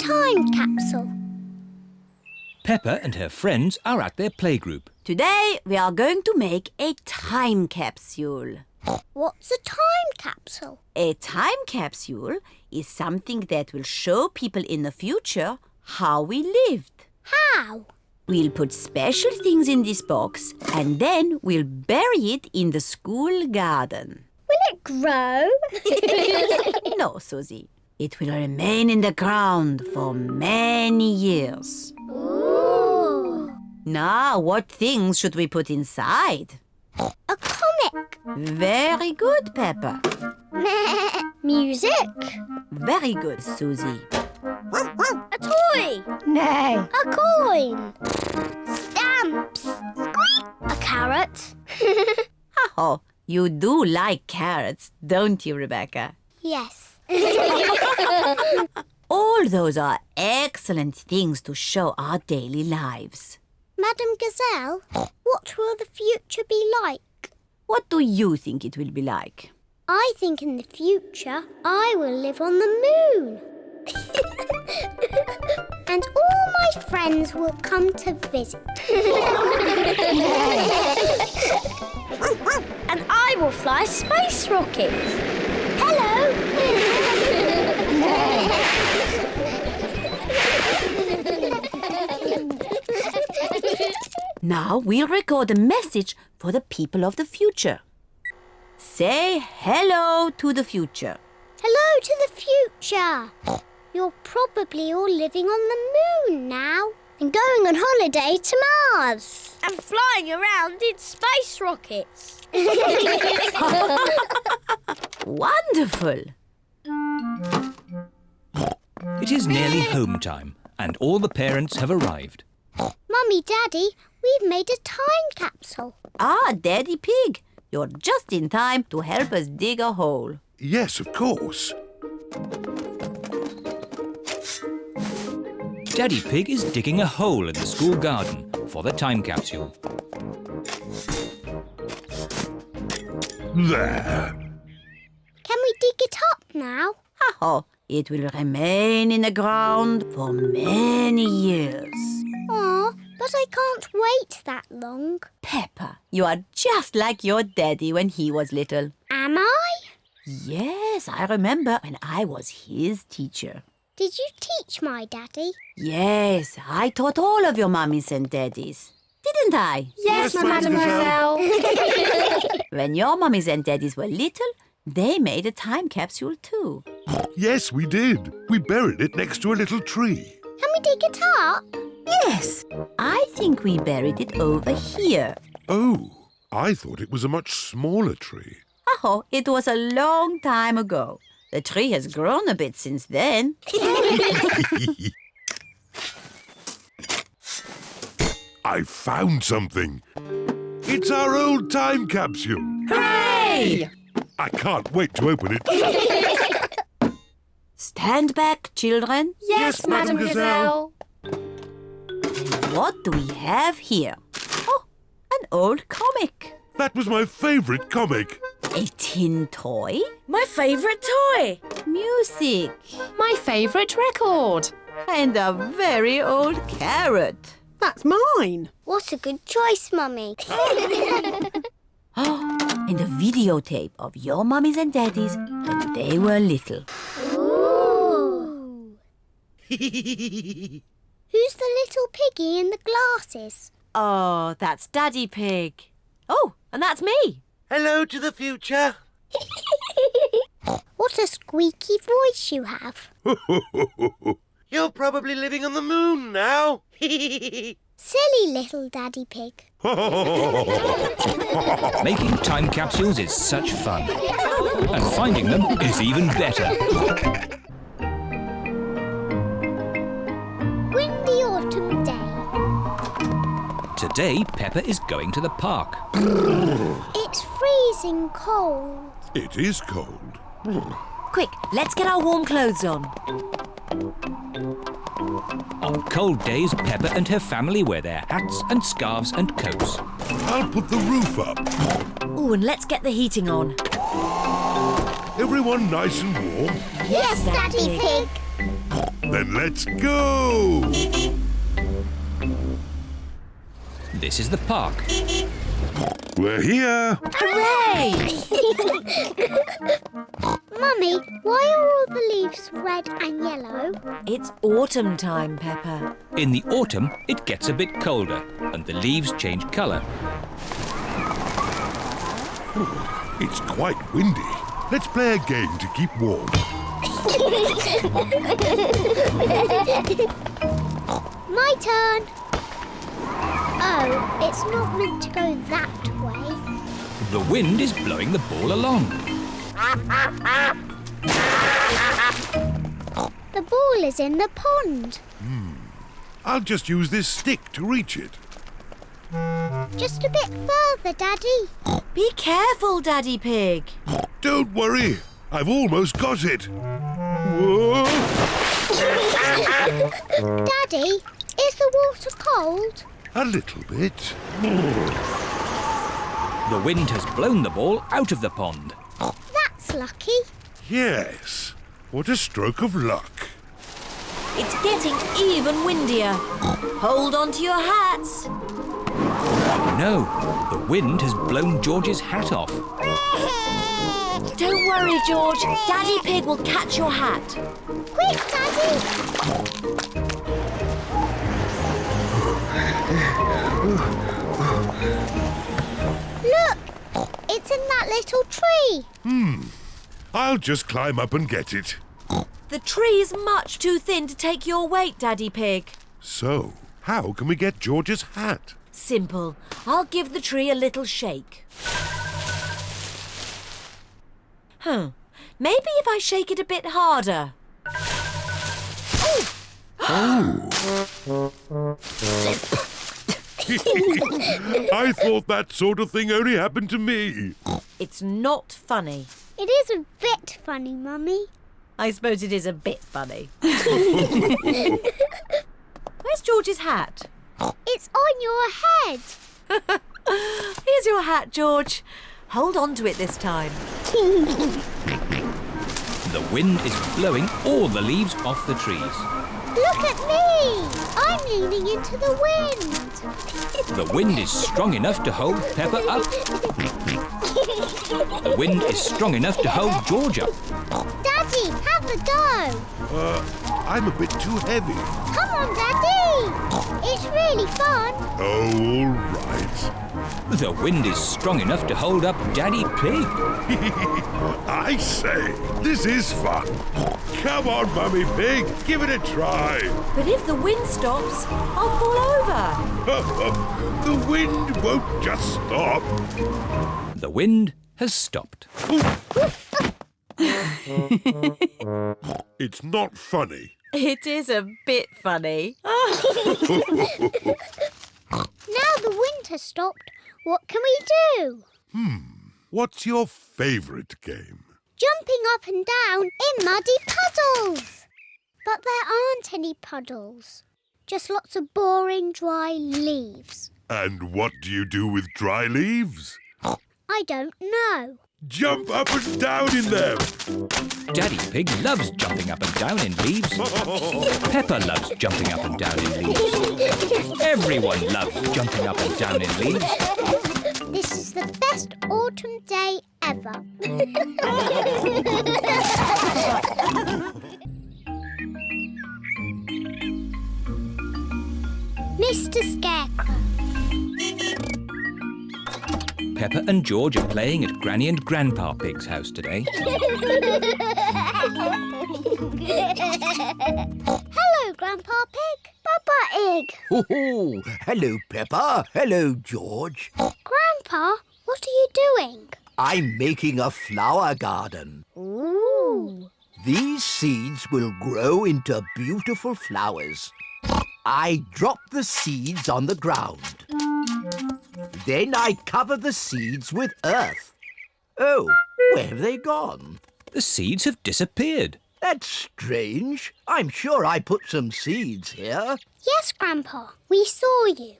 time capsule? Peppa and her friends are at their playgroup. Today we are going to make a time capsule. What's a time capsule? A time capsule is something that will show people in the future how we lived. How? We'll put special things in this box and then we'll bury it in the school garden. Will it grow? No, Susie. It will remain in the ground for many years. Ooh. Now, what things should we put inside? A comic. Very good, Peppa. Music. Very good, Susie. A toy. No. A coin. Stamps. Squeak. A carrot. Oh, you do like carrots, don't you, Rebecca? Yes. All those are excellent things to show our daily lives. Madam Gazelle, what will the future be like? What do you think it will be like? I think in the future I will live on the moon. And all my friends will come to visit. And I will fly space rockets. Hello. Now we'll record a message for the people of the future. Say hello to the future. Hello to the future. You're probably all living on the moon now and going on holiday to Mars. And flying around in space rockets. Wonderful! It is nearly home time and all the parents have arrived. Mummy, Daddy, we've made a time capsule. Ah, Daddy Pig, you're just in time to help us dig a hole. Yes, of course. Daddy Pig is digging a hole in the school garden for the time capsule. There. Can we dig it up now? Oh, it will remain in the ground for many years. Aw, but I can't wait that long. Peppa, you are just like your daddy when he was little. Am I? Yes, I remember when I was his teacher. Did you teach my daddy? Yes, I taught all of your mummies and daddies. Didn't I? Yes, mademoiselle. When your mummies and daddies were little, they made a time capsule too. Yes, we did. We buried it next to a little tree. Can we dig it up? Yes, I think we buried it over here. Oh, I thought it was a much smaller tree. Oh, it was a long time ago. The tree has grown a bit since then. I found something. It's our old time capsule. Hooray! I can't wait to open it. Stand back, children. Yes, Madame Gazelle. What do we have here? Oh, an old comic. That was my favourite comic. A tin toy. My favourite toy. Music. My favourite record. And a very old carrot. That's mine. What a good choice, Mummy. Oh, and a videotape of your mummies and daddies when they were little. Ooh. Who's the little piggy in the glasses? Oh, that's Daddy Pig. Oh, and that's me. Hello to the future. What a squeaky voice you have. You're probably living on the moon now. Silly little Daddy Pig. Making time capsules is such fun. And finding them is even better. Windy autumn day. Today, Peppa is going to the park. It's freezing cold. It is cold. Quick, let's get our warm clothes on. On cold days, Peppa and her family wear their hats and scarves and coats. I'll put the roof up. Oh, and let's get the heating on. Everyone nice and warm. Yes, Daddy Pig. Then let's go! This is the park. We're here! Hooray! Mummy, why are all the leaves red and yellow? It's autumn time, Peppa. In the autumn, it gets a bit colder and the leaves change colour. It's quite windy. Let's play a game to keep warm. My turn. Oh, it's not meant to go that way. The wind is blowing the ball along. The ball is in the pond. I'll just use this stick to reach it. Just a bit further, Daddy. Be careful, Daddy Pig. Don't worry, I've almost got it. Whoa! Daddy, is the water cold? A little bit. The wind has blown the ball out of the pond. That's lucky. Yes. What a stroke of luck. It's getting even windier. Hold on to your hats. No, the wind has blown George's hat off. Don't worry, George. Daddy Pig will catch your hat. Quick, Daddy. Look, it's in that little tree. I'll just climb up and get it. The tree's much too thin to take your weight, Daddy Pig. So, how can we get George's hat? Simple. I'll give the tree a little shake. Maybe if I shake it a bit harder. I thought that sort of thing only happened to me. It's not funny. It is a bit funny, Mummy. I suppose it is a bit funny. Where's George's hat? It's on your head. Here's your hat, George. Hold on to it this time. The wind is blowing all the leaves off the trees. Look at me. I'm leaning into the wind. The wind is strong enough to hold Peppa up. The wind is strong enough to hold George up. Daddy, have a go. I'm a bit too heavy. Come on, Daddy. It's really fun. Oh, all right. The wind is strong enough to hold up Daddy Pig. I say, this is fun. Come on, Mummy Pig, give it a try. But if the wind stops, I'll fall over. The wind won't just stop. The wind has stopped. It's not funny. It is a bit funny. Now the wind has stopped. What can we do? What's your favourite game? Jumping up and down in muddy puddles. But there aren't any puddles. Just lots of boring, dry leaves. And what do you do with dry leaves? I don't know. Jump up and down in them. Daddy Pig loves jumping up and down in leaves. Peppa loves jumping up and down in leaves. Everyone loves jumping up and down in leaves. This is the best autumn day ever. Mr. Scarecrow. Peppa and George are playing at Granny and Grandpa Pig's house today. Hello, Grandpa Pig. Papa Egg. Oh, hello, Peppa. Hello, George. Grandpa, what are you doing? I'm making a flower garden. Ooh. These seeds will grow into beautiful flowers. I drop the seeds on the ground. Then I cover the seeds with earth. Oh, where have they gone? The seeds have disappeared. That's strange. I'm sure I put some seeds here. Yes, Grandpa, we saw you.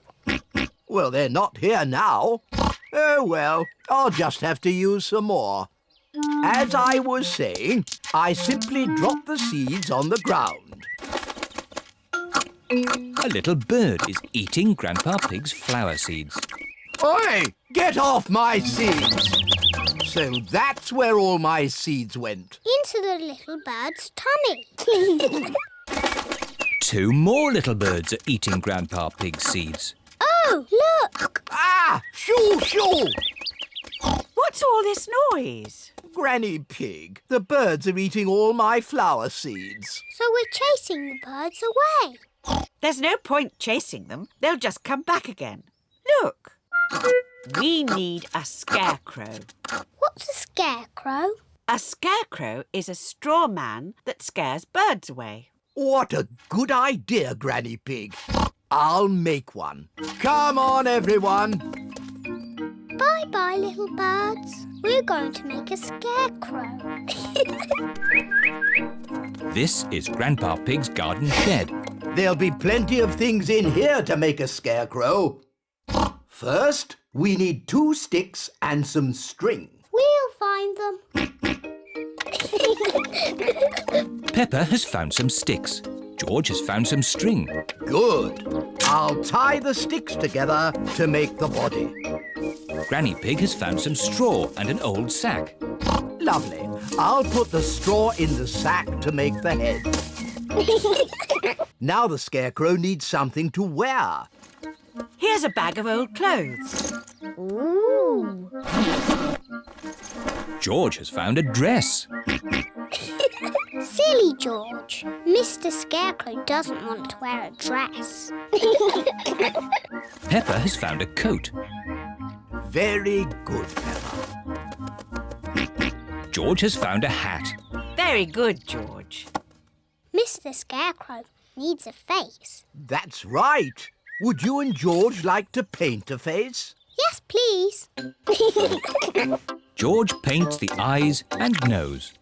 Well, they're not here now. Oh, well, I'll just have to use some more. As I was saying, I simply drop the seeds on the ground. A little bird is eating Grandpa Pig's flower seeds. Oi! Get off my seeds! So that's where all my seeds went. Into the little bird's tummy. 2 more little birds are eating Grandpa Pig's seeds. Oh, look! Ah! Shoo, shoo! What's all this noise? Granny Pig, the birds are eating all my flower seeds. So we're chasing the birds away. There's no point chasing them. They'll just come back again. Look. We need a scarecrow. What's a scarecrow? A scarecrow is a straw man that scares birds away. What a good idea, Granny Pig. I'll make one. Come on, everyone. Bye-bye, little birds. We're going to make a scarecrow. This is Grandpa Pig's garden shed. There'll be plenty of things in here to make a scarecrow. First, we need 2 sticks and some string. We'll find them. Peppa has found some sticks. George has found some string. Good. I'll tie the sticks together to make the body. Granny Pig has found some straw and an old sack. Lovely. I'll put the straw in the sack to make the head. Now the scarecrow needs something to wear. Here's a bag of old clothes. Ooh. George has found a dress. Silly George. Mr. Scarecrow doesn't want to wear a dress. Peppa has found a coat. Very good, Peppa. George has found a hat. Very good, George. Mr. Scarecrow needs a face. That's right. Would you and George like to paint a face? Yes, please. George paints the eyes and nose.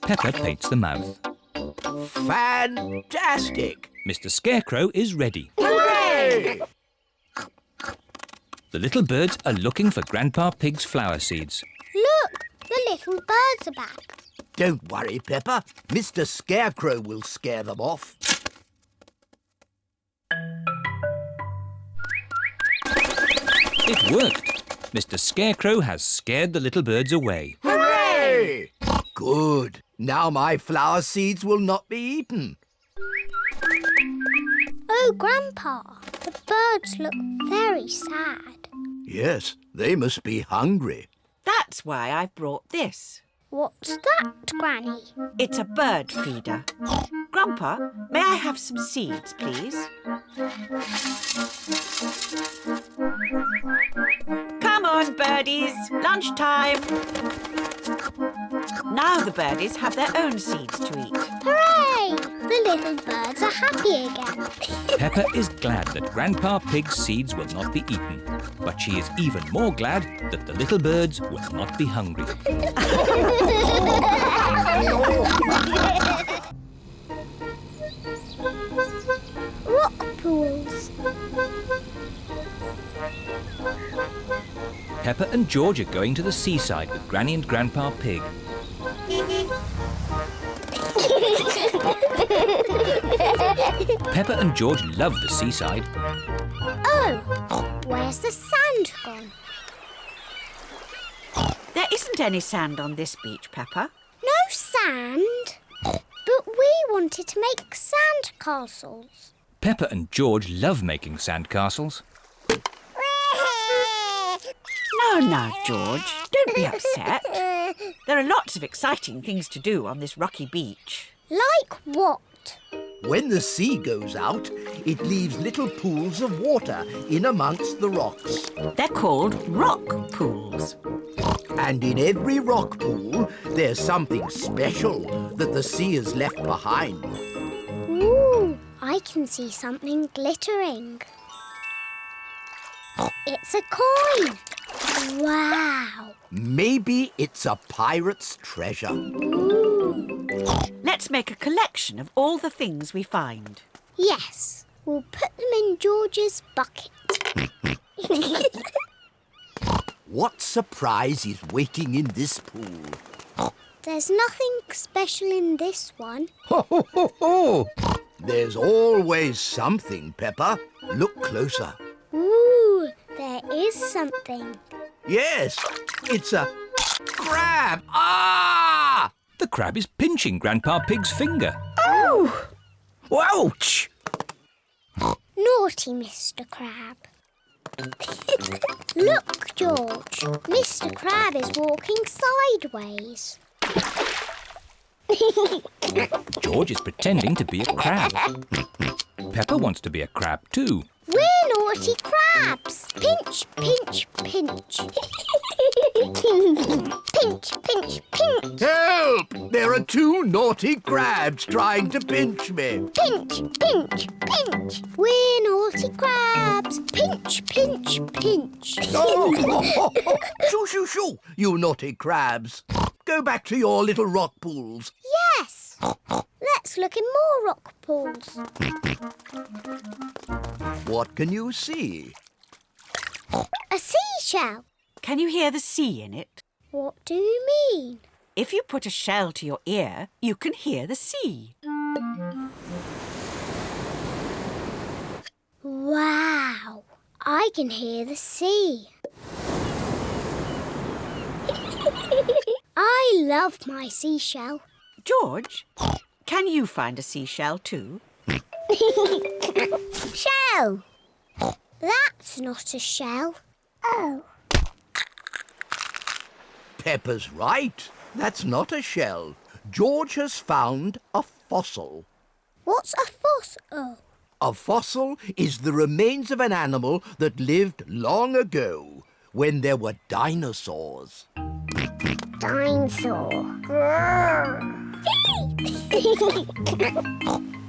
Peppa paints the mouth. Fantastic! Mr. Scarecrow is ready. Hooray! The little birds are looking for Grandpa Pig's flower seeds. Look, the little birds are back. Don't worry, Peppa. Mr. Scarecrow will scare them off. It worked. Mr. Scarecrow has scared the little birds away. Hooray! Good. Now my flower seeds will not be eaten. Oh, Grandpa, the birds look very sad. Yes, they must be hungry. That's why I've brought this. What's that, Granny? It's a bird feeder. Grandpa, may I have some seeds, please? Come on, birdies. Lunchtime. Now the birdies have their own seeds to eat. Hooray! The little birds are happy again. Peppa is glad that Grandpa Pig's seeds will not be eaten. But she is even more glad that the little birds will not be hungry. Rock pools. Peppa and George are going to the seaside with Granny and Grandpa Pig. Peppa and George love the seaside. Oh, where's the sand gone? There isn't any sand on this beach, Peppa. No sand? But we wanted to make sand castles. Peppa and George love making sandcastles. Now, George, don't be upset. There are lots of exciting things to do on this rocky beach. Like what? When the sea goes out, it leaves little pools of water in amongst the rocks. They're called rock pools. And in every rock pool, there's something special that the sea has left behind. Ooh, I can see something glittering. It's a coin. Wow. Maybe it's a pirate's treasure. Ooh. Let's make a collection of all the things we find. Yes, we'll put them in George's bucket. What surprise is waiting in this pool? There's nothing special in this one. Ho, ho, ho, ho! There's always something, Peppa. Look closer. Ooh, there is something. Yes, it's a crab. Ah! The crab is pinching Grandpa Pig's finger. Oh! Ouch! Naughty Mr. Crab. Look, George. Mr. Crab is walking sideways. George is pretending to be a crab. Peppa wants to be a crab too. We're naughty crabs. Pinch, pinch, pinch. Pinch, pinch, pinch. Help! There are two naughty crabs trying to pinch me. Pinch, pinch, pinch. We're naughty crabs. Pinch, pinch, pinch. Oh, oh, oh. Shoo, shoo, shoo, you naughty crabs. Go back to your little rock pools. Yes. Let's look in more rock pools. What can you see? A seashell. Can you hear the sea in it? What do you mean? If you put a shell to your ear, you can hear the sea. Wow. I can hear the sea. I love my seashell. George, can you find a seashell too? Shell. That's not a shell. Oh. Peppa's right. That's not a shell. George has found a fossil. What's a fossil? A fossil is the remains of an animal that lived long ago, when there were dinosaurs. Dinosaur.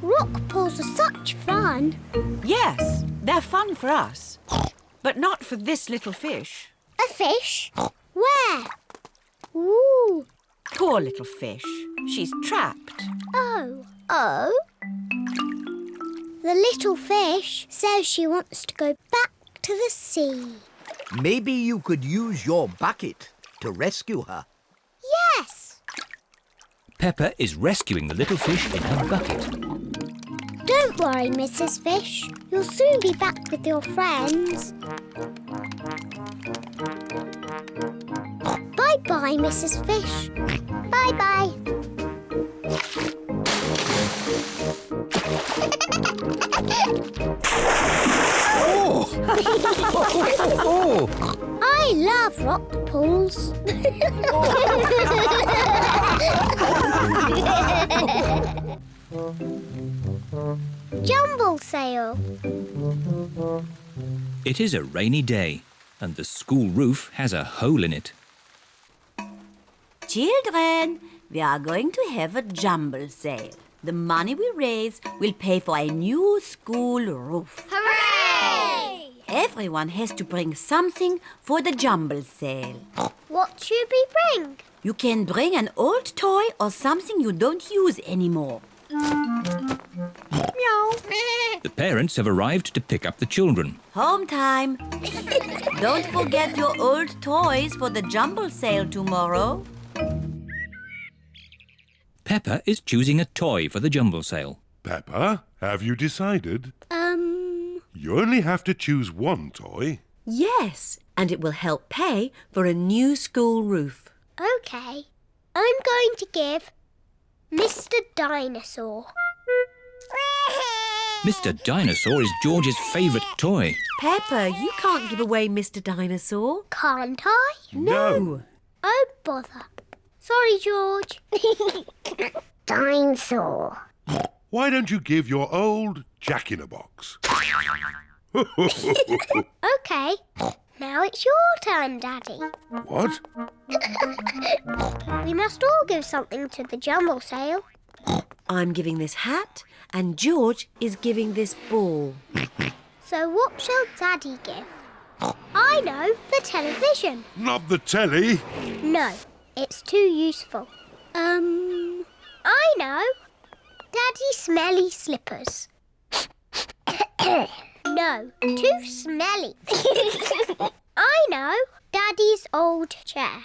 Rock pools are such fun. Yes, they're fun for us, but not for this little fish. A fish? Where? Ooh. Poor little fish. She's trapped. Oh. Oh? The little fish says she wants to go back to the sea. Maybe you could use your bucket to rescue her. Yes. Peppa is rescuing the little fish in her bucket. Don't worry, Mrs. Fish. You'll soon be back with your friends. Bye-bye, Mrs. Fish. Bye-bye. Oh! Oh! I love rock pools. Jumble sale. It is a rainy day and the school roof has a hole in it. Children, we are going to have a jumble sale. The money we raise will pay for a new school roof. Hooray! Everyone has to bring something for the jumble sale. What should we bring? You can bring an old toy or something you don't use anymore. Meow. The parents have arrived to pick up the children. Home time. Don't forget your old toys for the jumble sale tomorrow. Peppa is choosing a toy for the jumble sale. Peppa, have you decided? You only have to choose one toy. Yes, and it will help pay for a new school roof. Okay. I'm going to give Mr. Dinosaur. Mr. Dinosaur is George's favourite toy. Peppa, you can't give away Mr. Dinosaur. Can't I? No. Oh, bother. Sorry, George. Dinosaur. Why don't you give your old Jack-in-a-Box? OK. Now it's your turn, Daddy. What? We must all give something to the jumble sale. I'm giving this hat and George is giving this ball. So what shall Daddy give? I know, the television. Not the telly. No, it's too useful. I know. Daddy smelly slippers. No, too smelly. I know. Daddy's old chair.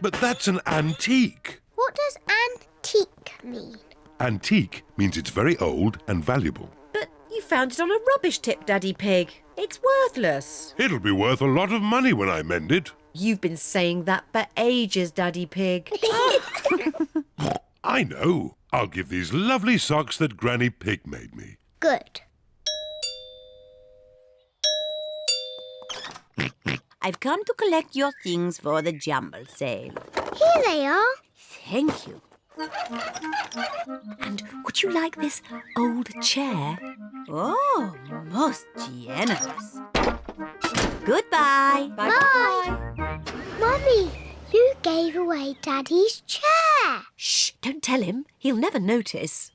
But that's an antique. What does antique mean? Antique means it's very old and valuable. But you found it on a rubbish tip, Daddy Pig. It's worthless. It'll be worth a lot of money when I mend it. You've been saying that for ages, Daddy Pig. I know. I'll give these lovely socks that Granny Pig made me. Good. I've come to collect your things for the Jumble sale. Here they are. Thank you. And would you like this old chair? Oh, most generous. Goodbye. Bye. Mummy, you gave away Daddy's chair. Shh, don't tell him. He'll never notice.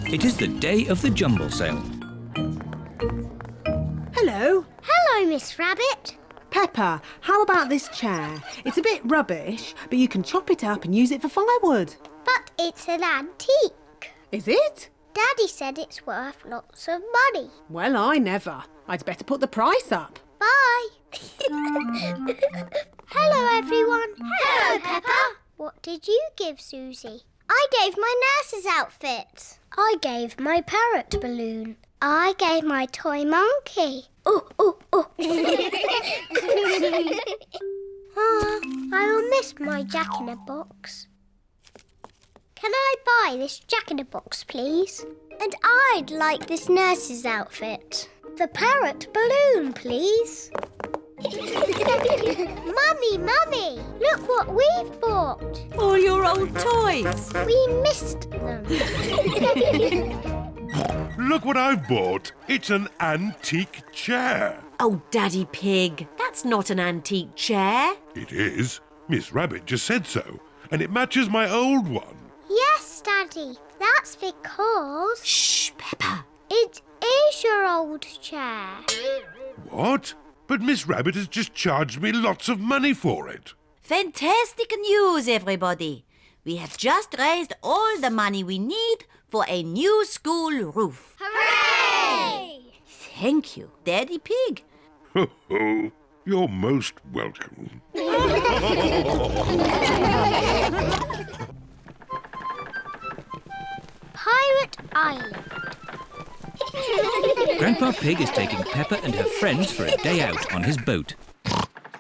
It is the day of the Jumble sale. Hello. Hello, Miss Rabbit. Peppa, how about this chair? It's a bit rubbish, but you can chop it up and use it for firewood. But it's an antique. Is it? Daddy said it's worth lots of money. Well, I never. I'd better put the price up. Bye. Hello, everyone. Hello, Peppa. What did you give Susie? I gave my nurse's outfit. I gave my parrot balloon. I gave my toy monkey. Oh, oh, oh. I will miss my Jack-in-a-Box. Can I buy this Jack-in-a-Box, please? And I'd like this nurse's outfit. The parrot balloon, please. Mummy, Mummy, look what we've bought. All your old toys. We missed them. Look what I've bought. It's an antique chair. Oh, Daddy Pig, that's not an antique chair. It is. Miss Rabbit just said so. And it matches my old one. Yes, Daddy. That's because... Shh, Peppa. It is your old chair. What? But Miss Rabbit has just charged me lots of money for it. Fantastic news, everybody. We have just raised all the money we need for a new school roof. Hooray! Thank you, Daddy Pig. Ho ho. You're most welcome. Pirate Island. Grandpa Pig is taking Peppa and her friends for a day out on his boat.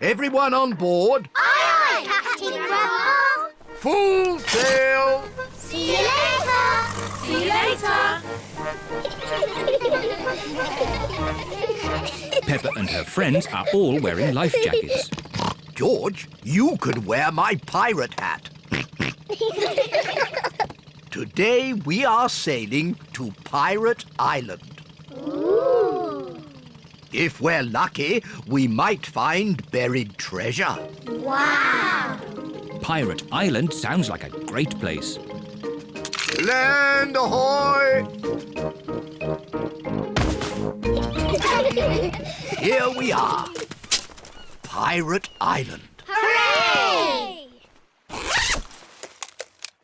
Everyone on board? Aye, aye, Captain Grandpa. Full sail! See you later. See you later. Peppa and her friends are all wearing life jackets. George, you could wear my pirate hat. Today we are sailing to Pirate Island. Ooh. If we're lucky, we might find buried treasure. Wow. Pirate Island sounds like a great place. Land ahoy! Here we are. Pirate Island. Hooray!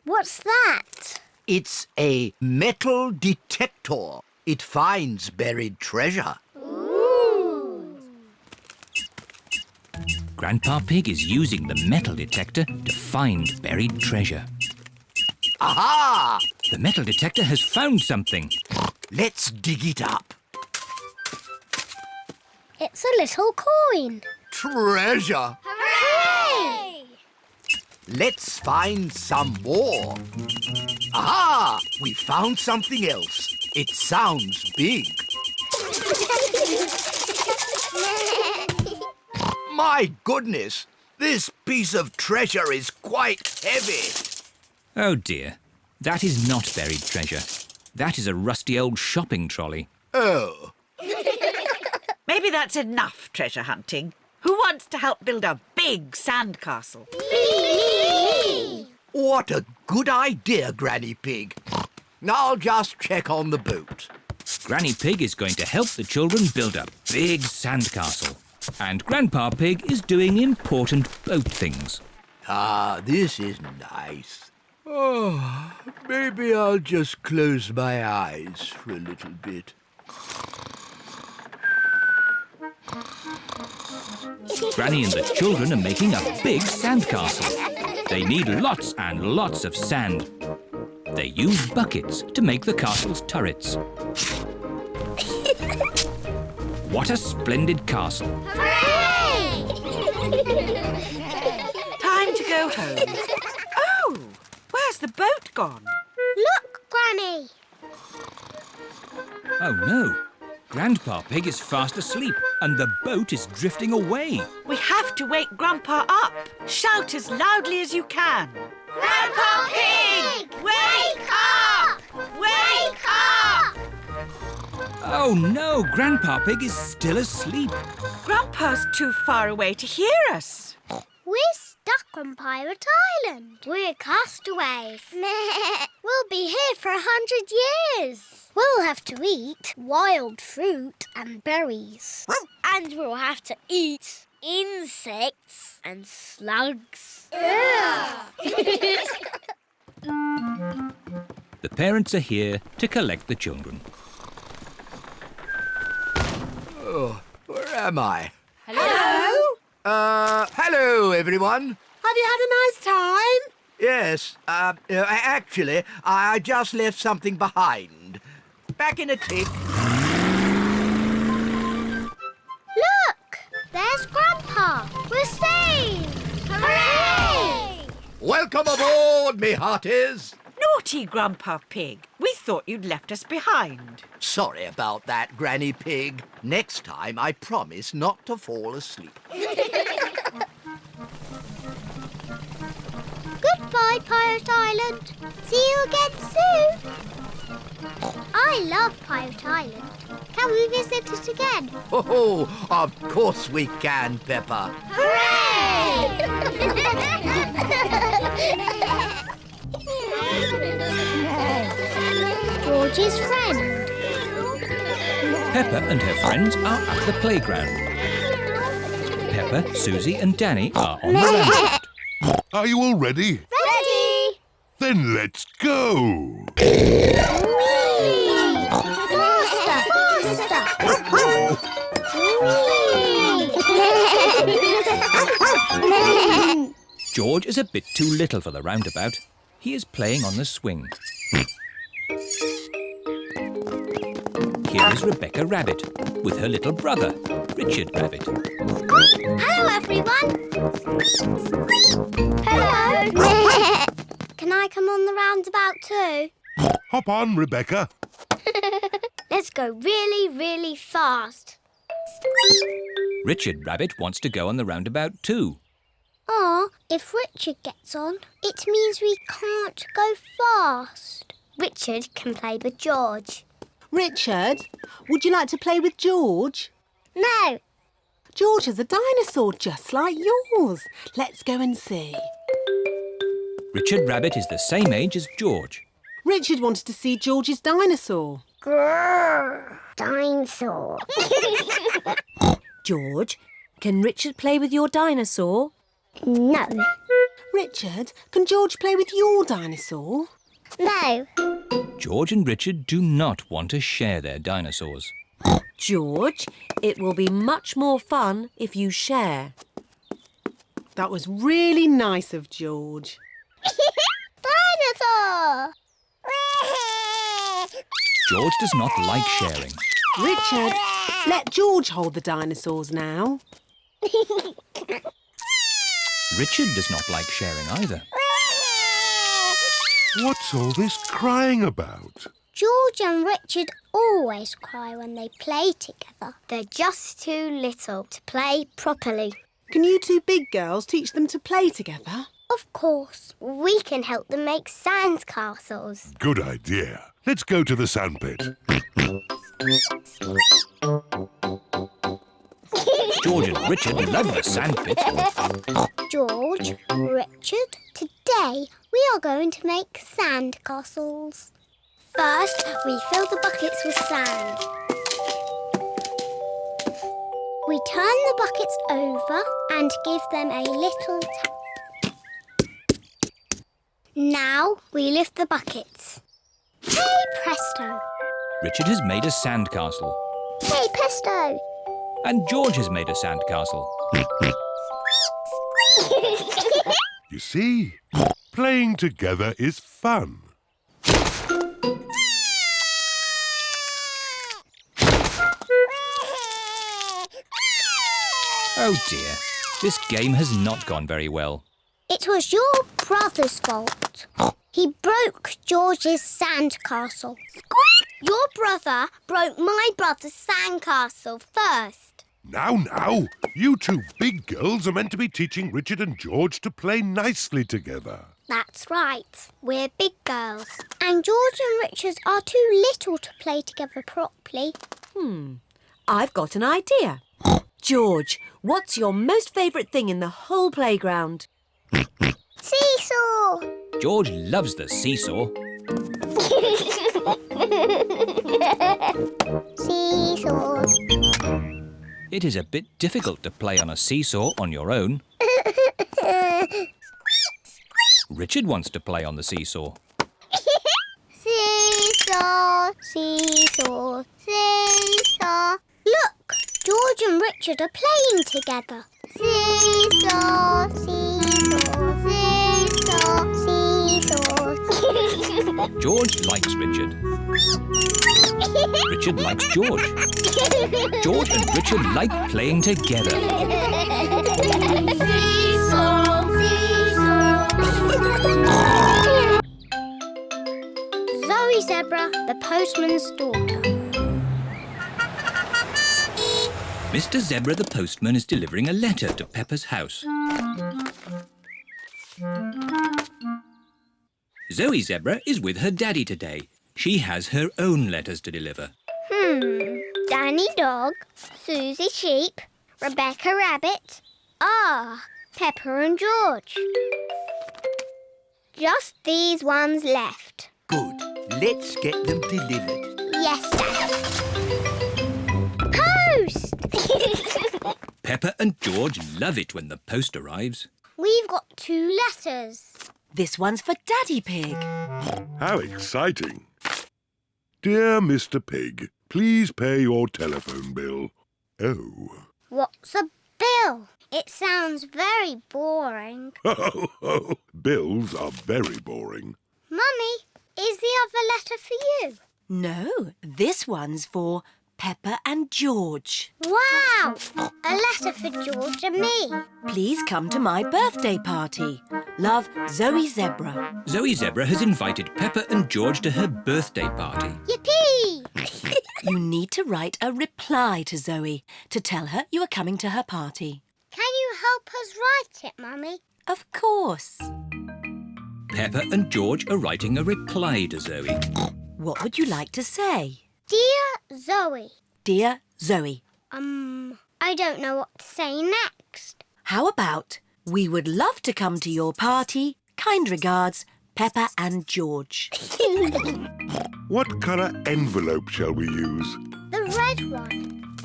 What's that? It's a metal detector. It finds buried treasure. Ooh. Grandpa Pig is using the metal detector to find buried treasure. Aha! The metal detector has found something. Let's dig it up. It's a little coin. Treasure! Hooray! Let's find some more. Aha! We found something else. It sounds big. My goodness! This piece of treasure is quite heavy. Oh dear, that is not buried treasure. That is a rusty old shopping trolley. Oh. Maybe that's enough treasure hunting. Who wants to help build a big sandcastle? Me! What a good idea, Granny Pig. I'll just check on the boat. Granny Pig is going to help the children build a big sandcastle. And Grandpa Pig is doing important boat things. Ah, this is nice. Oh, maybe I'll just close my eyes for a little bit. Granny and the children are making a big sandcastle. They need lots and lots of sand. They use buckets to make the castle's turrets. What a splendid castle. Hooray! Time to go home. Oh, where's the boat gone? Look, Granny. Oh no, Grandpa Pig is fast asleep and the boat is drifting away. We have to wake Grandpa up. Shout as loudly as you can. Grandpa Pig! Wake up! Wake up! Oh no, Grandpa Pig is still asleep. Grandpa's too far away to hear us. We're stuck on Pirate Island. We're castaways. We'll be here for 100 years. We'll have to eat wild fruit and berries. And we'll have to eat insects and slugs. The parents are here to collect the children. Oh, where am I? Hello? Hello, everyone. Have you had a nice time? Yes, actually, I just left something behind. Back in a tick. Look! There's Grandpa. We're saved! Hooray! Welcome aboard, me hearties. Naughty Grandpa Pig. We thought you'd left us behind. Sorry about that, Granny Pig. Next time, I promise not to fall asleep. Goodbye, Pirate Island. See you again soon. I love Pirate Island. Can we visit it again? Oh, of course we can, Peppa. Hooray! George's friend. Peppa and her friends are at the playground. Peppa, Susie and Danny are on the roundabout. Are you all ready? Ready! Then let's go! Faster! Faster! George is a bit too little for the roundabout. He is playing on the swing. Here is Rebecca Rabbit with her little brother, Richard Rabbit. Hello, everyone. Hello. Can I come on the roundabout too? Hop on, Rebecca. Let's go really, really fast. Richard Rabbit wants to go on the roundabout too. If Richard gets on, it means we can't go fast. Richard can play with George. Richard, would you like to play with George? No. George is a dinosaur just like yours. Let's go and see. Richard Rabbit is the same age as George. Richard wanted to see George's dinosaur. Grrr, dinosaur. George, can Richard play with your dinosaur? No. Richard, can George play with your dinosaur? No. George and Richard do not want to share their dinosaurs. George, it will be much more fun if you share. That was really nice of George. Dinosaur! George does not like sharing. Richard, let George hold the dinosaurs now. Richard does not like sharing either. What's all this crying about? George and Richard always cry when they play together. They're just too little to play properly. Can you two big girls teach them to play together? Of course. We can help them make sand castles. Good idea. Let's go to the sandpit. George and Richard love the sandpit. George, Richard, today we are going to make sand castles. First, we fill the buckets with sand. We turn the buckets over and give them a little tap. Now we lift the buckets. Hey, presto! Richard has made a sandcastle. Hey, presto! And George has made a sandcastle. You see, playing together is fun. Oh dear, this game has not gone very well. It was your brother's fault. He broke George's sandcastle. Your brother broke my brother's sandcastle first. Now, you two big girls are meant to be teaching Richard and George to play nicely together. That's right. We're big girls. And George and Richard are too little to play together properly. I've got an idea. George, what's your most favourite thing in the whole playground? Seesaw! George loves the seesaw. Seesaws. It is a bit difficult to play on a seesaw on your own. Richard wants to play on the seesaw. Seesaw, seesaw, seesaw. Look, George and Richard are playing together. Seesaw, seesaw, seesaw, seesaw. George likes Richard. Richard likes George. George and Richard like playing together. Seesaw, seesaw. Zoe Zebra, the postman's daughter. Mr. Zebra the postman is delivering a letter to Peppa's house. Zoe Zebra is with her daddy today. She has her own letters to deliver. Danny Dog, Susie Sheep, Rebecca Rabbit. Peppa and George. Just these ones left. Good. Let's get them delivered. Yes, Dad. Post! Peppa and George love it when the post arrives. We've got 2 letters. This one's for Daddy Pig. How exciting. Dear Mr. Pig, please pay your telephone bill. Oh. What's a bill? It sounds very boring. Bills are very boring. Mummy, is the other letter for you? No, this one's for Peppa and George. Wow! A letter for George and me. Please come to my birthday party. Love, Zoe Zebra. Zoe Zebra has invited Peppa and George to her birthday party. Yippee! You need to write a reply to Zoe to tell her you are coming to her party. Can you help us write it, Mummy? Of course. Peppa and George are writing a reply to Zoe. What would you like to say? Dear Zoe. Dear Zoe. I don't know what to say next. How about, we would love to come to your party. Kind regards, Peppa and George. What colour envelope shall we use? The red one.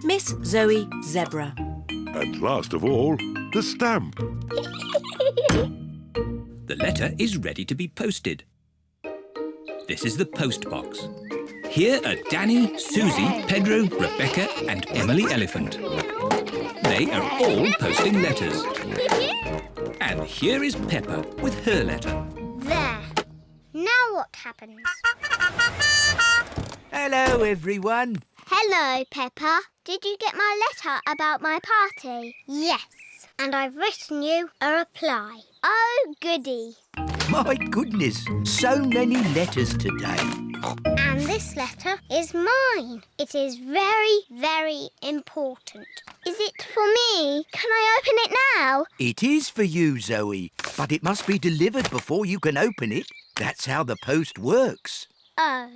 Miss Zoe Zebra. And last of all, the stamp. The letter is ready to be posted. This is the post box. Here are Danny, Susie, Pedro, Rebecca and Emily Elephant. They are all posting letters. And here is Peppa with her letter. There. Now what happens? Hello, everyone. Hello, Peppa. Did you get my letter about my party? Yes. And I've written you a reply. Oh, goody. My goodness, so many letters today. And this letter is mine. It is very, very important. Is it for me? Can I open it now? It is for you, Zoe, but it must be delivered before you can open it. That's how the post works. Oh.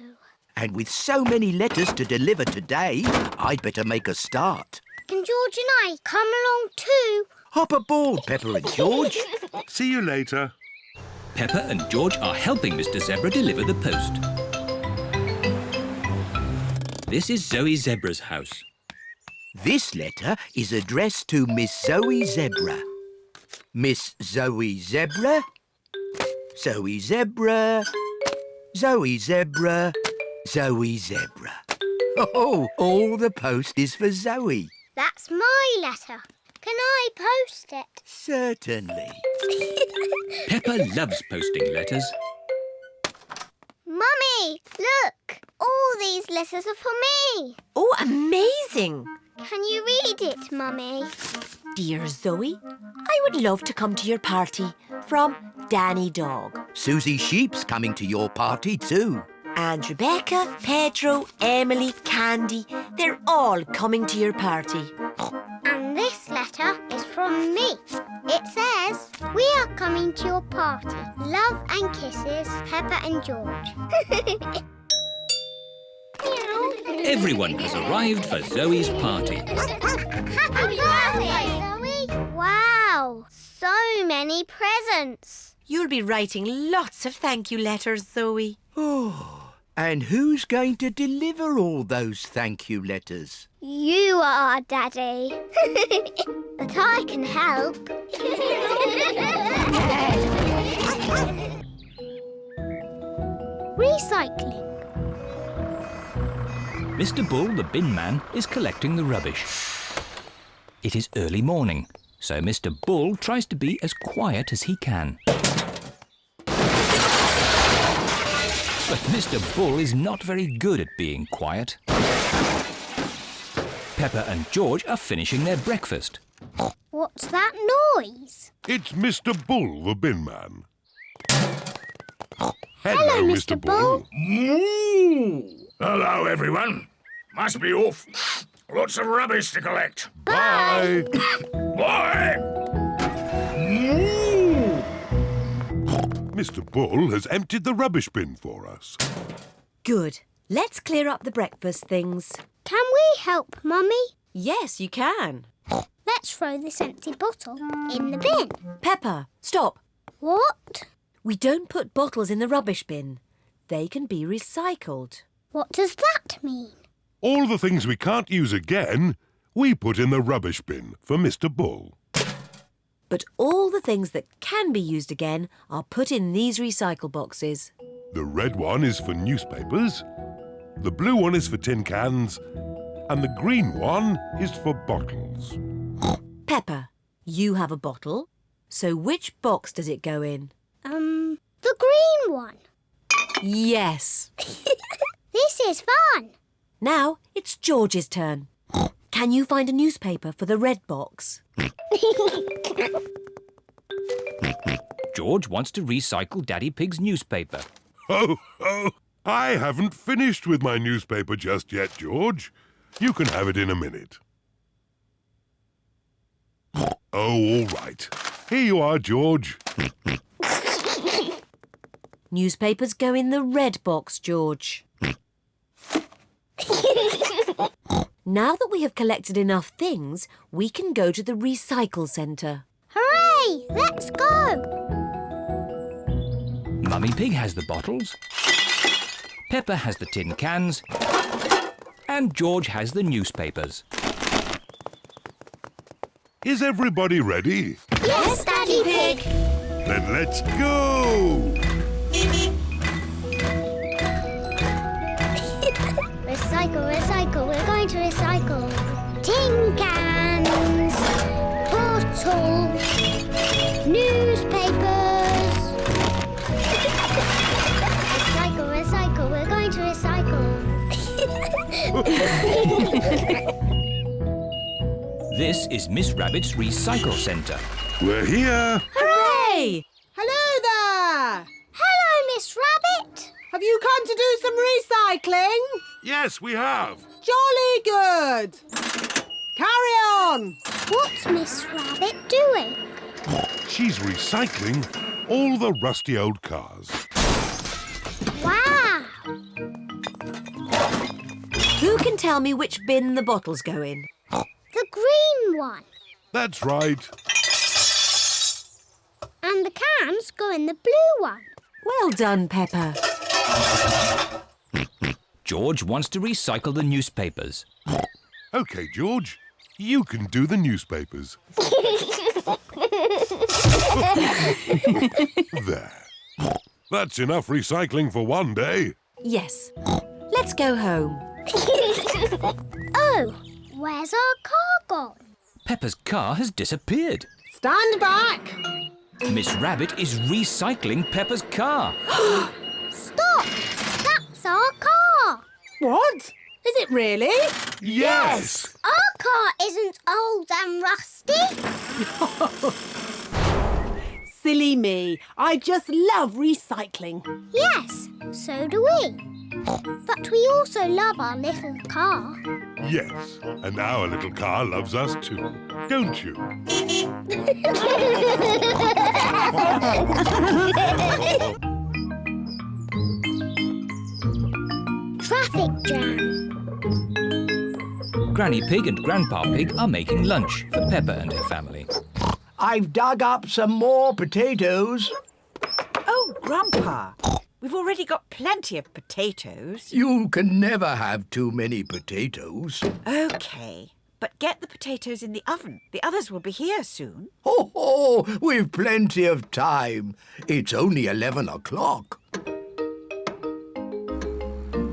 And with so many letters to deliver today, I'd better make a start. Can George and I come along too? Hop aboard, Peppa and George. See you later. Peppa and George are helping Mr. Zebra deliver the post. This is Zoe Zebra's house. This letter is addressed to Miss Zoe Zebra. Miss Zoe Zebra, Zoe Zebra, Zoe Zebra, Zoe Zebra. Oh, all the post is for Zoe. That's my letter. Can I post it? Certainly. Peppa loves posting letters. Mummy, look! All these letters are for me. Oh, amazing! Can you read it, Mummy? Dear Zoe, I would love to come to your party. From Danny Dog. Susie Sheep's coming to your party too. And Rebecca, Pedro, Emily, Candy, they're all coming to your party. And this letter is from me. It says, we are coming to your party. Love and kisses, Peppa and George. Everyone has arrived for Zoe's party. Happy birthday, Zoe! Wow, so many presents. You'll be writing lots of thank you letters, Zoe. Oh, and who's going to deliver all those thank you letters? You are, Daddy. But I can help. Recycling. Mr. Bull, the bin man, is collecting the rubbish. It is early morning, so Mr. Bull tries to be as quiet as he can. But Mr. Bull is not very good at being quiet. Peppa and George are finishing their breakfast. What's that noise? It's Mr. Bull, the bin man. Hello, Mr. Bull. Hello, everyone. Must be off. Lots of rubbish to collect. Bye. Bye. Mr. Bull has emptied the rubbish bin for us. Good. Let's clear up the breakfast things. Can we help, Mummy? Yes, you can. Let's throw this empty bottle in the bin. Peppa, stop. What? We don't put bottles in the rubbish bin. They can be recycled. What does that mean? All the things we can't use again, we put in the rubbish bin for Mr. Bull. But all the things that can be used again are put in these recycle boxes. The red one is for newspapers, the blue one is for tin cans, and the green one is for bottles. Peppa, you have a bottle. So which box does it go in? The green one. Yes. This is fun. Now it's George's turn. Can you find a newspaper for the red box? George wants to recycle Daddy Pig's newspaper. Oh, I haven't finished with my newspaper just yet, George. You can have it in a minute. Oh, all right. Here you are, George. Newspapers go in the red box, George. Now that we have collected enough things, we can go to the recycle centre. Hooray! Let's go! Mummy Pig has the bottles. Peppa has the tin cans. And George has the newspapers. Is everybody ready? Yes, Daddy Pig! Then let's go! Recycle, recycle, we're going to recycle. Tin cans, bottles, newspapers. Recycle, recycle, we're going to recycle. This is Miss Rabbit's recycle centre. We're here. Hooray! Hello there! Hello, Miss Rabbit. Have you come to do some recycling? Yes, we have. Jolly good! Carry on! What's Miss Rabbit doing? She's recycling all the rusty old cars. Wow! Who can tell me which bin the bottles go in? The green one. That's right. And the cans go in the blue one. Well done, Peppa. George wants to recycle the newspapers. OK, George, you can do the newspapers. There. That's enough recycling for one day. Yes. Let's go home. Oh, where's our car gone? Peppa's car has disappeared. Stand back! Miss Rabbit is recycling Peppa's car. Stop! That's our car! What? Is it really? Yes! Our car isn't old and rusty. Silly me. I just love recycling. Yes, so do we. But we also love our little car. Yes, and our little car loves us too, don't you? Traffic jam. Granny Pig and Grandpa Pig are making lunch for Peppa and her family. I've dug up some more potatoes. Oh, Grandpa, we've already got plenty of potatoes. You can never have too many potatoes. OK, but get the potatoes in the oven. The others will be here soon. Ho, we've plenty of time. It's only 11 o'clock.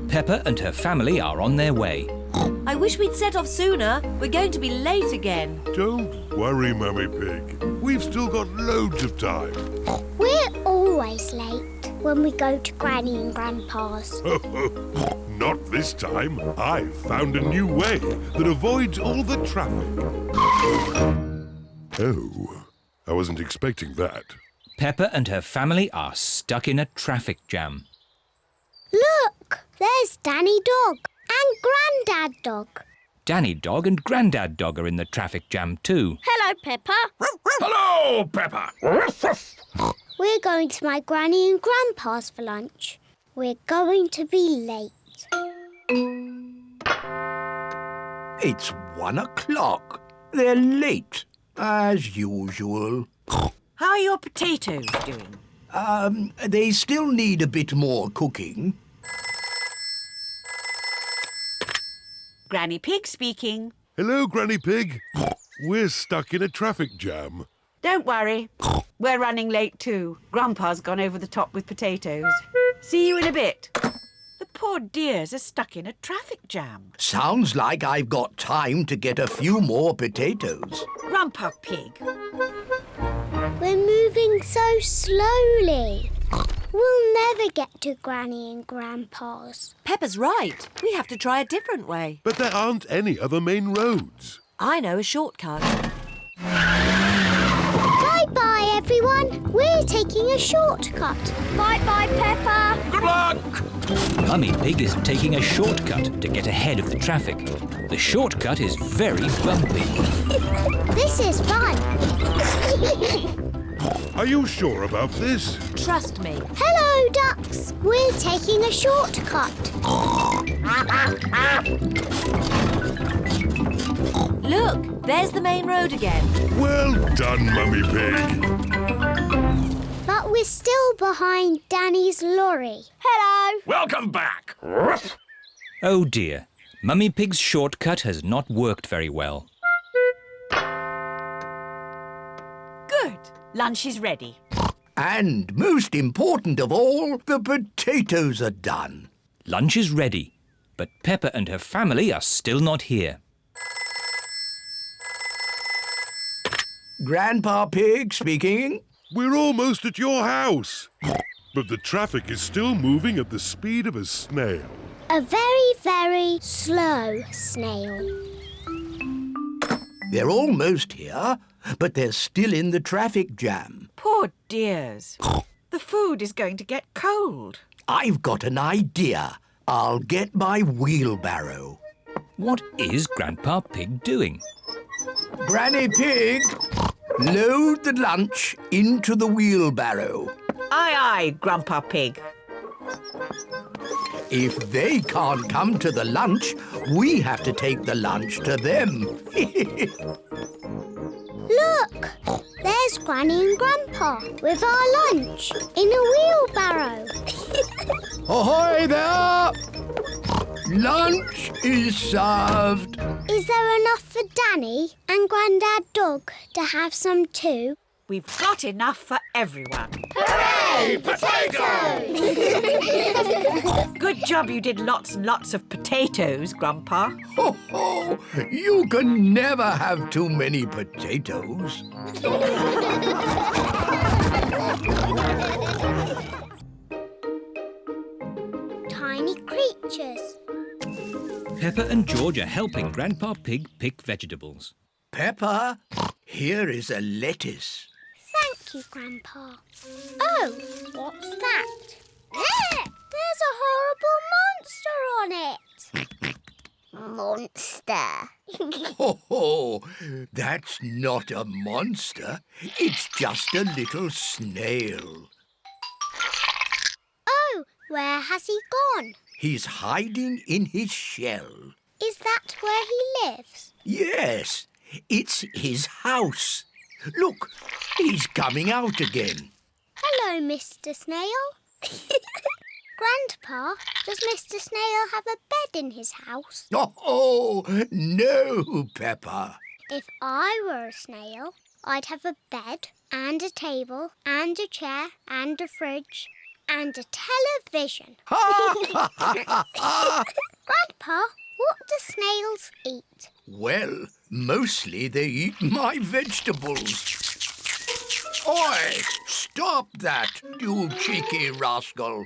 Peppa and her family are on their way. I wish we'd set off sooner. We're going to be late again. Don't worry, Mummy Pig. We've still got loads of time. We're always late when we go to Granny and Grandpa's. Not this time. I've found a new way that avoids all the traffic. Oh, I wasn't expecting that. Peppa and her family are stuck in a traffic jam. Look, there's Danny Dog and Grandad Dog. Danny Dog and Grandad Dog are in the traffic jam too. Hello, Peppa. Hello, Peppa. We're going to my Granny and Grandpa's for lunch. We're going to be late. It's 1 o'clock. They're late, as usual. How are your potatoes doing? They still need a bit more cooking. Granny Pig speaking. Hello, Granny Pig. We're stuck in a traffic jam. Don't worry. We're running late too. Grandpa's gone over the top with potatoes. See you in a bit. The poor dears are stuck in a traffic jam. Sounds like I've got time to get a few more potatoes. Grandpa Pig. We're moving so slowly. We'll never get to Granny and Grandpa's. Peppa's right. We have to try a different way. But there aren't any other main roads. I know a shortcut. Bye-bye, everyone. We're taking a shortcut. Bye-bye, Peppa. Good luck! Mummy Pig is taking a shortcut to get ahead of the traffic. The shortcut is very bumpy. This is fun. Are you sure about this? Trust me. Hello, ducks. We're taking a shortcut. Look, there's the main road again. Well done, Mummy Pig. But we're still behind Danny's lorry. Hello. Welcome back. Oh dear, Mummy Pig's shortcut has not worked very well. Good. Lunch is ready. And most important of all, the potatoes are done. Lunch is ready, but Peppa and her family are still not here. Grandpa Pig speaking. We're almost at your house. But the traffic is still moving at the speed of a snail. A very, very slow snail. They're almost here, but they're still in the traffic jam. Poor dears. The food is going to get cold. I've got an idea. I'll get my wheelbarrow. What is Grandpa Pig doing? Granny Pig, load the lunch into the wheelbarrow. Aye, aye, Grandpa Pig. If they can't come to the lunch, we have to take the lunch to them. Look, there's Granny and Grandpa with our lunch in a wheelbarrow. Ahoy there! Lunch is served. Is there enough for Danny and Grandad Dog to have some too? We've got enough for everyone. Hooray! Potatoes! Good job you did lots and lots of potatoes, Grandpa. Ho, ho! You can never have too many potatoes. Tiny creatures. Peppa and George are helping Grandpa Pig pick vegetables. Peppa, here is a lettuce. Thank you, Grandpa. Oh, what's that? There's a horrible monster on it. Monster. Ho, ho! That's not a monster. It's just a little snail. Oh, where has he gone? He's hiding in his shell. Is that where he lives? Yes, it's his house. Look, he's coming out again. Hello, Mr. Snail. Grandpa, does Mr. Snail have a bed in his house? Oh, no, Peppa. If I were a snail, I'd have a bed and a table and a chair and a fridge and a television. Grandpa, what do snails eat? Well, mostly they eat my vegetables. Oi! Stop that, you cheeky rascal.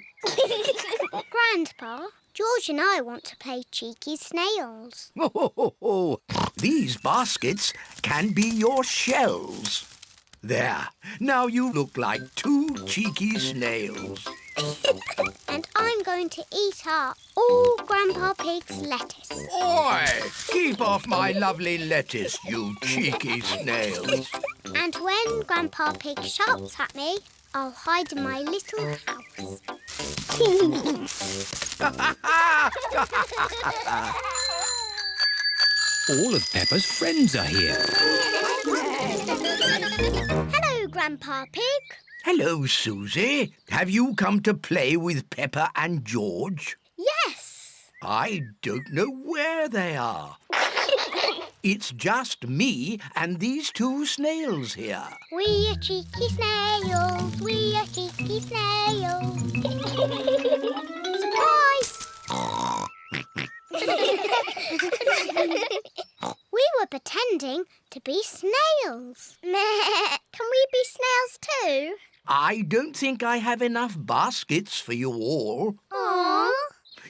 Grandpa, George and I want to play cheeky snails. These baskets can be your shells. There, now you look like two cheeky snails. And I'm going to eat up all Grandpa Pig's lettuce. Oi! Keep off my lovely lettuce, you cheeky snails. And when Grandpa Pig shouts at me, I'll hide in my little house. All of Peppa's friends are here. Hello, Grandpa Pig. Hello, Susie. Have you come to play with Peppa and George? Yes. I don't know where they are. It's just me and these two snails here. We are cheeky snails. We are cheeky snails. Surprise! We were pretending to be snails. Can we be snails too? I don't think I have enough baskets for you all. Aww.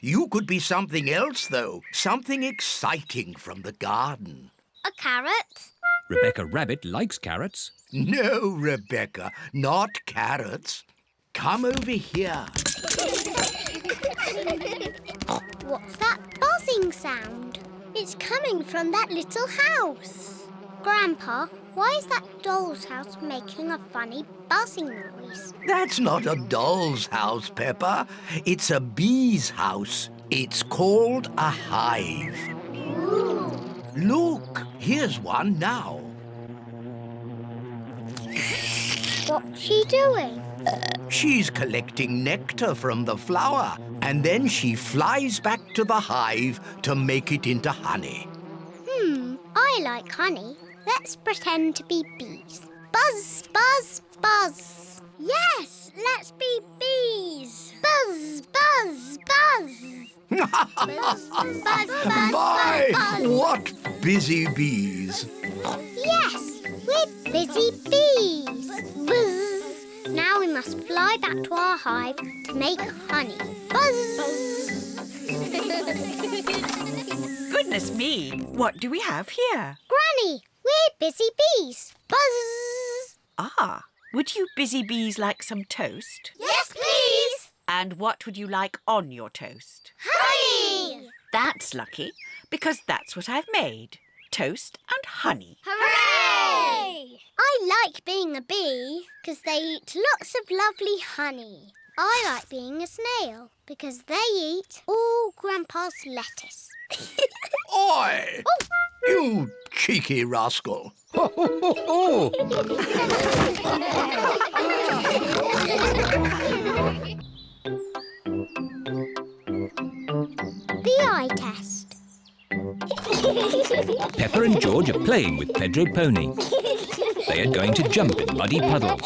You could be something else, though. Something exciting from the garden. A carrot? Rebecca Rabbit likes carrots. No, Rebecca, not carrots. Come over here. What's that buzzing sound? It's coming from that little house. Grandpa, why is that doll's house making a funny buzzing noise? That's not a doll's house, Peppa. It's a bee's house. It's called a hive. Ooh. Look, here's one now. What's she doing? She's collecting nectar from the flower, and then she flies back to the hive to make it into honey. I like honey. Let's pretend to be bees. Buzz, buzz, buzz. Yes, let's be bees. Buzz, buzz, buzz. Buzz, buzz, buzz, My, buzz. what busy bees. Yes, we're busy bees. Buzz. Now we must fly back to our hive to make honey. Buzz. Goodness me, what do we have here? Granny, we're busy bees. Buzz. Ah, would you busy bees like some toast? Yes, please. And what would you like on your toast? Honey. That's lucky, because that's what I've made. Toast and honey. Hooray! I like being a bee because they eat lots of lovely honey. I like being a snail because they eat all Grandpa's lettuce. Oi! Oh. You cheeky rascal. Ho, ho, ho, The eye test. Peppa and George are playing with Pedro Pony. They are going to jump in muddy puddles.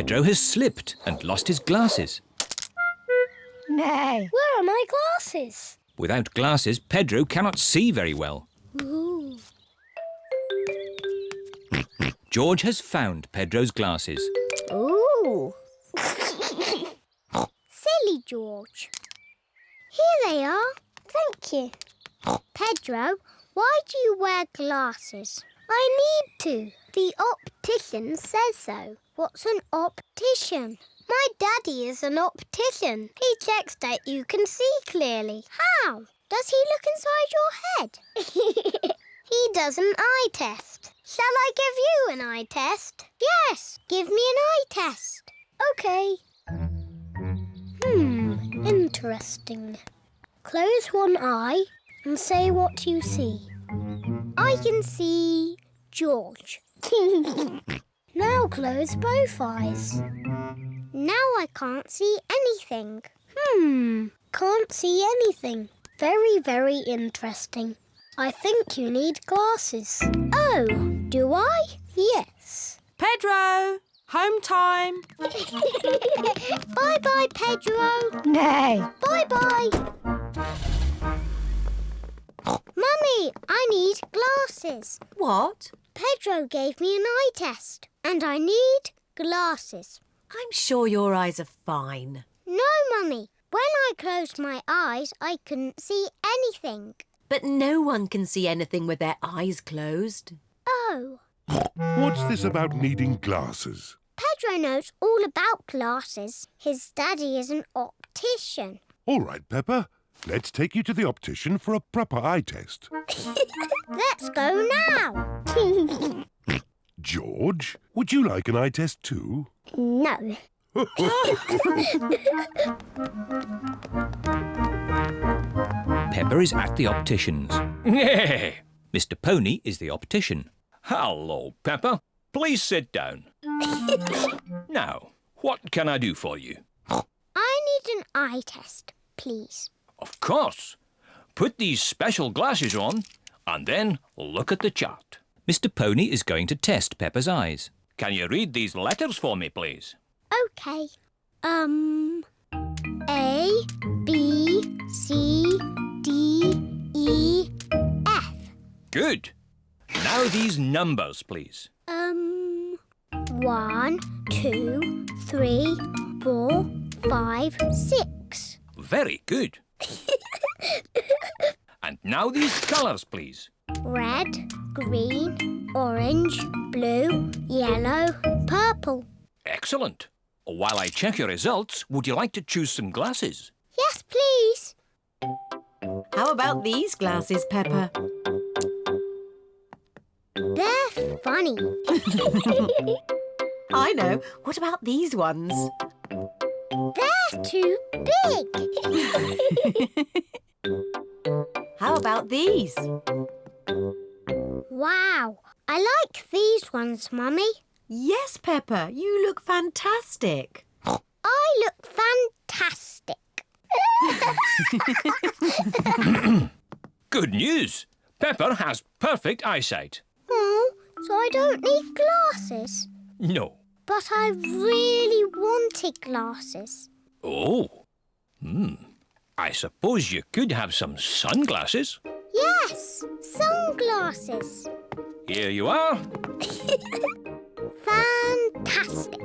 Pedro has slipped and lost his glasses. No. Where are my glasses? Without glasses, Pedro cannot see very well. Ooh. George has found Pedro's glasses. Ooh. Silly George. Here they are. Thank you. Pedro, why do you wear glasses? I need to. The optician says so. What's an optician? My daddy is an optician. He checks that you can see clearly. How? Does he look inside your head? He does an eye test. Shall I give you an eye test? Yes, give me an eye test. OK. Interesting. Close one eye and say what you see. I can see George. Now close both eyes. Now I can't see anything. Can't see anything. Very, very interesting. I think you need glasses. Oh, do I? Yes. Pedro, home time. Bye-bye, Pedro. No. Bye-bye. Mummy, I need glasses. What? Pedro gave me an eye test and I need glasses. I'm sure your eyes are fine. No, Mummy. When I closed my eyes, I couldn't see anything. But no one can see anything with their eyes closed. Oh. What's this about needing glasses? Pedro knows all about glasses. His daddy is an optician. All right, Peppa. Let's take you to the optician for a proper eye test. Let's go now. George, would you like an eye test too? No. Peppa is at the optician's. Hey! Mr. Pony is the optician. Hello, Peppa. Please sit down. Now, what can I do for you? I need an eye test, please. Of course. Put these special glasses on and then look at the chart. Mr. Pony is going to test Peppa's eyes. Can you read these letters for me, please? OK. A, B, C, D, E, F. Good. Now these numbers, please. 1, 2, 3, 4, 5, 6. Very good. And now these colours, please. Red, green, orange, blue, yellow, purple. Excellent. While I check your results, would you like to choose some glasses? Yes, please. How about these glasses, Peppa? They're funny. I know. What about these ones? They're too big. How about these? Wow, I like these ones, Mummy. Yes, Peppa, you look fantastic. I look fantastic. Good news. Peppa has perfect eyesight. Oh, so I don't need glasses. No. But I really wanted glasses. Oh. I suppose you could have some sunglasses. Yes, sunglasses. Here you are. Fantastic.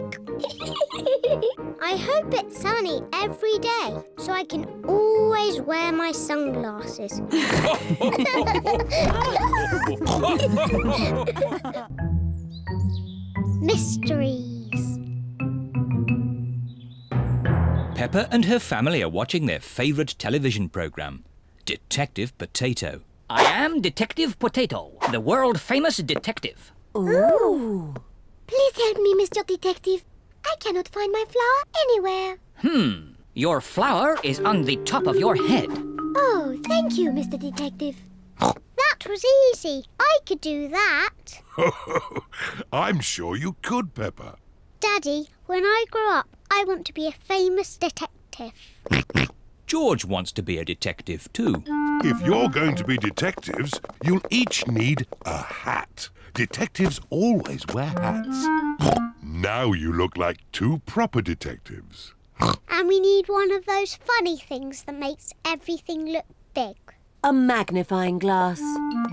I hope it's sunny every day so I can always wear my sunglasses. Mysteries. Peppa and her family are watching their favourite television programme, Detective Potato. I am Detective Potato, the world-famous detective. Ooh. Please help me, Mr. Detective. I cannot find my flower anywhere. Your flower is on the top of your head. Oh, thank you, Mr. Detective. That was easy. I could do that. I'm sure you could, Peppa. Daddy, when I grow up, I want to be a famous detective. George wants to be a detective too. If you're going to be detectives, you'll each need a hat. Detectives always wear hats. Now you look like two proper detectives. And we need one of those funny things that makes everything look big. A magnifying glass.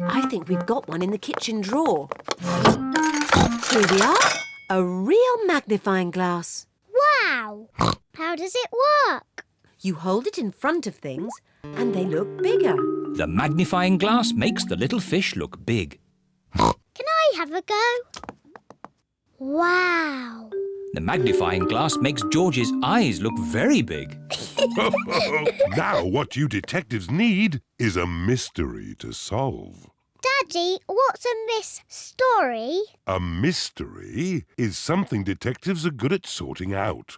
I think we've got one in the kitchen drawer. Here we are. A real magnifying glass. Wow! How does it work? You hold it in front of things and they look bigger. The magnifying glass makes the little fish look big. Can I have a go? Wow! The magnifying glass makes George's eyes look very big. Now what you detectives need is a mystery to solve. Daddy, what's a mystery? A mystery is something detectives are good at sorting out.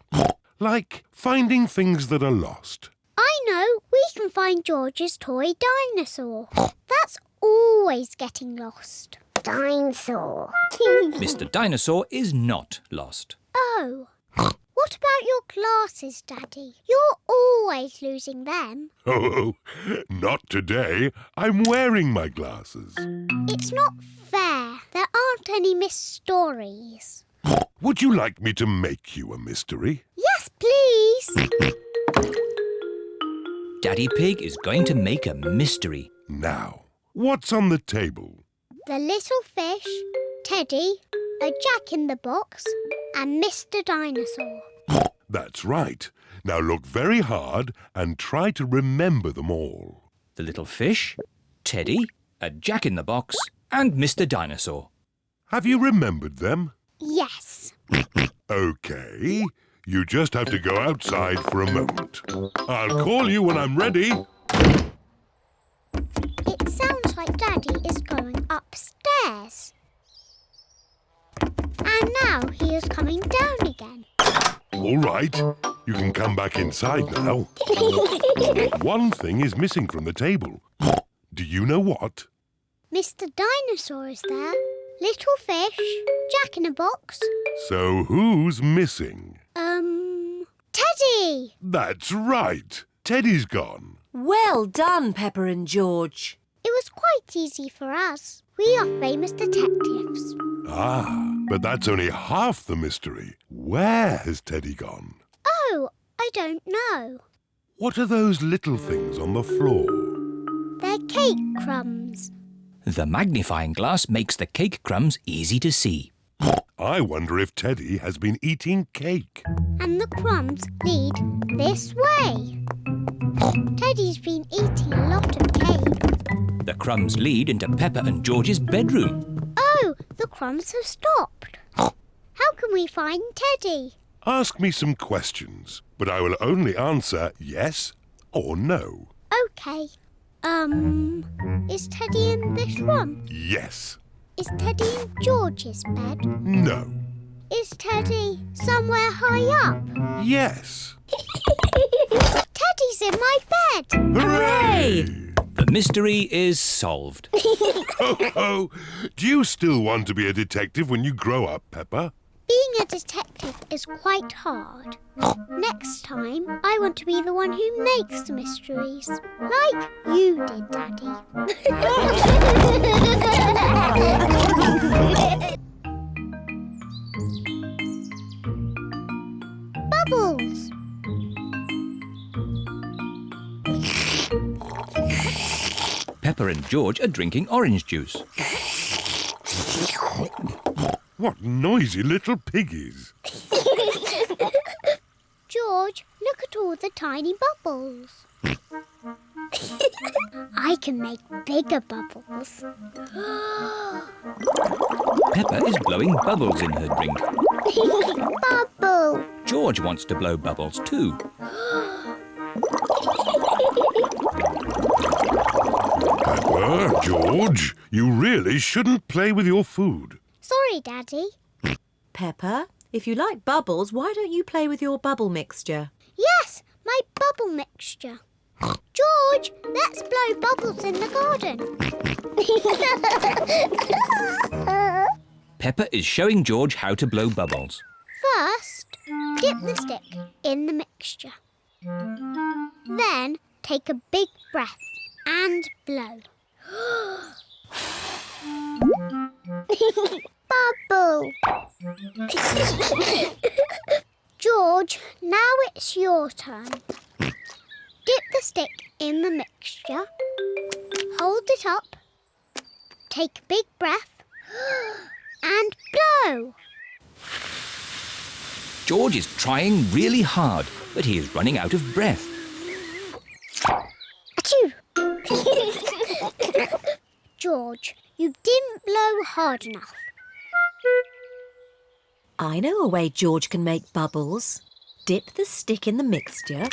Like finding things that are lost. I know, we can find George's toy dinosaur. That's always getting lost. Dinosaur. Mr. Dinosaur is not lost. Oh. What about your glasses, Daddy? You're always losing them. Oh, not today. I'm wearing my glasses. It's not fair. There aren't any mysteries. Would you like me to make you a mystery? Yes, please. Daddy Pig is going to make a mystery. Now, what's on the table? The little fish, Teddy, a jack-in-the-box, and Mr. Dinosaur. That's right. Now look very hard and try to remember them all. The little fish, Teddy, a jack-in-the-box, and Mr. Dinosaur. Have you remembered them? Yes. OK. You just have to go outside for a moment. I'll call you when I'm ready. It sounds like Daddy is going upstairs. And now he is coming down again. All right. You can come back inside now. One thing is missing from the table. Do you know what? Mr. Dinosaur is there. Little fish, jack-in-a-box. So who's missing? Teddy! That's right. Teddy's gone. Well done, Peppa and George. It was quite easy for us. We are famous detectives. Ah, but that's only half the mystery. Where has Teddy gone? Oh, I don't know. What are those little things on the floor? They're cake crumbs. The magnifying glass makes the cake crumbs easy to see. I wonder if Teddy has been eating cake. And the crumbs lead this way. Teddy's been eating a lot of cake. The crumbs lead into Peppa and George's bedroom. Oh, the crumbs have stopped. How can we find Teddy? Ask me some questions, but I will only answer yes or no. OK. Is Teddy in this room? Yes. Is Teddy in George's bed? No. Is Teddy somewhere high up? Yes. Teddy's in my bed! Hooray! The mystery is solved. Oh, do you still want to be a detective when you grow up, Peppa? Being a detective is quite hard. Next time, I want to be the one who makes the mysteries. Like you did, Daddy. Bubbles! Peppa and George are drinking orange juice. What noisy little piggies. George, look at all the tiny bubbles. I can make bigger bubbles. Peppa is blowing bubbles in her drink. Bubble! George wants to blow bubbles too. Peppa, George, you really shouldn't play with your food. Sorry, Daddy. Peppa, if you like bubbles, why don't you play with your bubble mixture? Yes, my bubble mixture. George, let's blow bubbles in the garden. Peppa is showing George how to blow bubbles. First, dip the stick in the mixture. Then take a big breath and blow. Bubble! George, now it's your turn. Dip the stick in the mixture. Hold it up. Take a big breath. And blow. George is trying really hard, but he is running out of breath. Achoo! George, you didn't blow hard enough. I know a way George can make bubbles. Dip the stick in the mixture,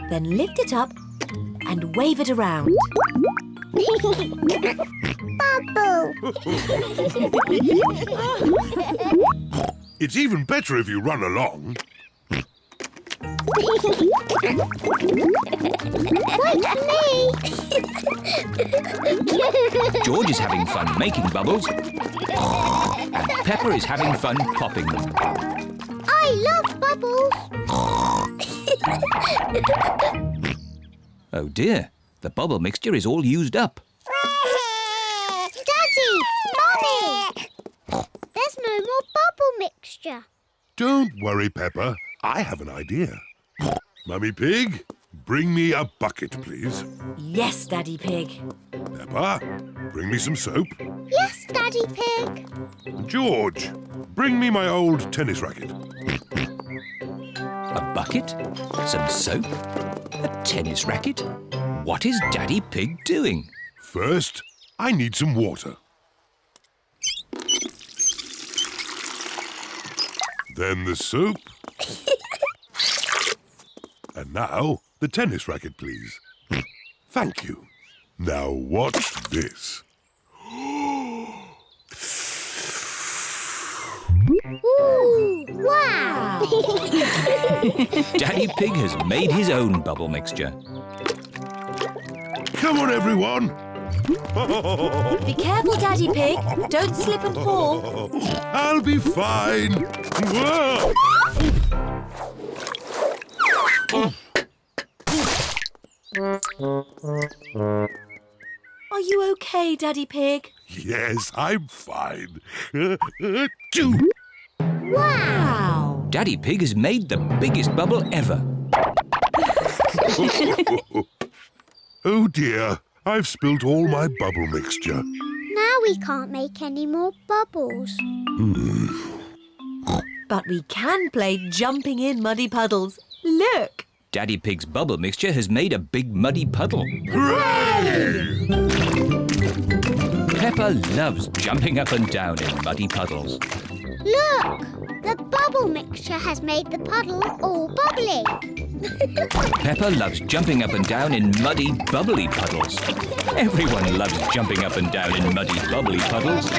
then lift it up and wave it around. Bubble! It's even better if you run along. Wait for me! George is having fun making bubbles, and Peppa is having fun popping them. I love bubbles! Oh dear, the bubble mixture is all used up. Daddy! Mummy! There's no more bubble mixture. Don't worry, Peppa. I have an idea. Mummy Pig, bring me a bucket, please. Yes, Daddy Pig. Peppa, bring me some soap. Yes, Daddy Pig. George, bring me my old tennis racket. A bucket? Some soap? A tennis racket? What is Daddy Pig doing? First, I need some water. Then the soap. And now, the tennis racket, please. Thank you. Now watch this. Ooh, wow! Daddy Pig has made his own bubble mixture. Come on, everyone. Be careful, Daddy Pig. Don't slip and fall. I'll be fine. Whoa! Are you okay, Daddy Pig? Yes, I'm fine. Wow! Daddy Pig has made the biggest bubble ever. Oh dear, I've spilt all my bubble mixture. Now we can't make any more bubbles. But we can play jumping in muddy puddles. Look! Daddy Pig's bubble mixture has made a big muddy puddle. Hooray! Peppa loves jumping up and down in muddy puddles. Look! The bubble mixture has made the puddle all bubbly. Peppa loves jumping up and down in muddy, bubbly puddles. Everyone loves jumping up and down in muddy, bubbly puddles.